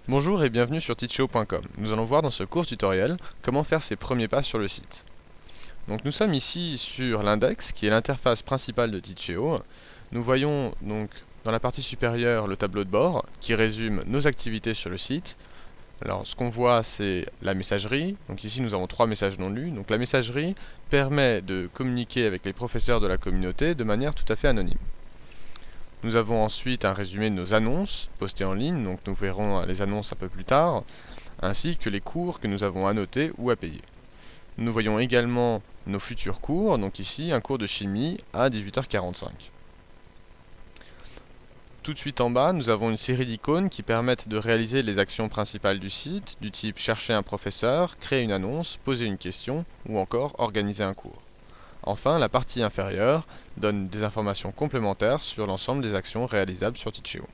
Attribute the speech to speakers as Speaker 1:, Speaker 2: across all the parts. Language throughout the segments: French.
Speaker 1: Bonjour et bienvenue sur teacheo.com. Nous allons voir dans ce court tutoriel comment faire ses premiers pas sur le site. Donc nous sommes ici sur l'index qui est l'interface principale de Teacheo. Nous voyons donc dans la partie supérieure le tableau de bord qui résume nos activités sur le site. Alors ce qu'on voit c'est la messagerie. Donc ici nous avons 3 messages non lus. Donc la messagerie permet de communiquer avec les professeurs de la communauté de manière tout à fait anonyme. Nous avons ensuite un résumé de nos annonces postées en ligne, donc nous verrons les annonces un peu plus tard, ainsi que les cours que nous avons annotés ou à payer. Nous voyons également nos futurs cours, donc ici un cours de chimie à 18h45. Tout de suite en bas, nous avons une série d'icônes qui permettent de réaliser les actions principales du site, du type chercher un professeur, créer une annonce, poser une question ou encore organiser un cours. Enfin, la partie inférieure donne des informations complémentaires sur l'ensemble des actions réalisables sur Teacheo.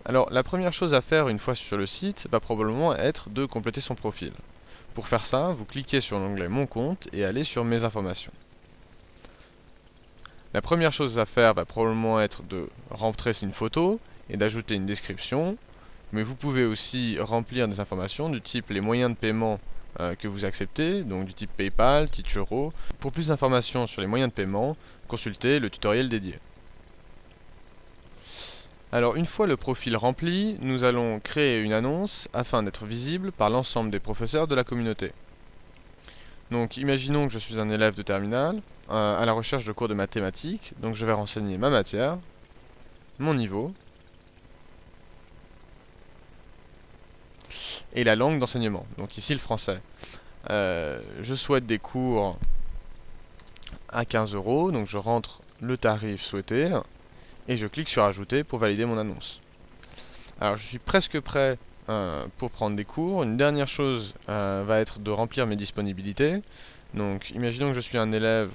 Speaker 1: Alors, la première chose à faire une fois sur le site va probablement être de compléter son profil. Pour faire ça, vous cliquez sur l'onglet Mon compte et allez sur Mes informations. La première chose à faire va probablement être de rentrer une photo et d'ajouter une description, mais vous pouvez aussi remplir des informations du type les moyens de paiement que vous acceptez, donc du type PayPal, Teachero. Pour plus d'informations sur les moyens de paiement, consultez le tutoriel dédié. Alors une fois le profil rempli, nous allons créer une annonce afin d'être visible par l'ensemble des professeurs de la communauté. Donc imaginons que je suis un élève de terminale à la recherche de cours de mathématiques, donc je vais renseigner ma matière, mon niveau et la langue d'enseignement, donc ici le français. Je souhaite des cours à 15 €, donc je rentre le tarif souhaité et je clique sur ajouter pour valider mon annonce. Alors je suis presque prêt pour prendre des cours. Une dernière chose va être de remplir mes disponibilités. Donc imaginons que je suis un élève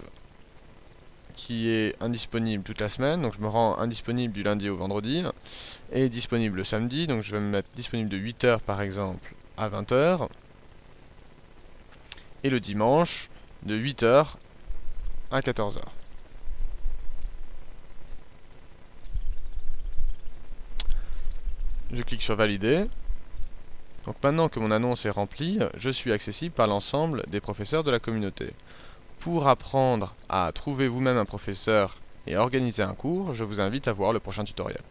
Speaker 1: qui est indisponible toute la semaine, donc je me rends indisponible du lundi au vendredi et disponible le samedi, donc je vais me mettre disponible de 8h par exemple à 20h et le dimanche de 8h à 14h. Je clique sur valider. Donc maintenant que mon annonce est remplie, je suis accessible par l'ensemble des professeurs de la communauté. Pour apprendre à trouver vous-même un professeur et à organiser un cours, je vous invite à voir le prochain tutoriel.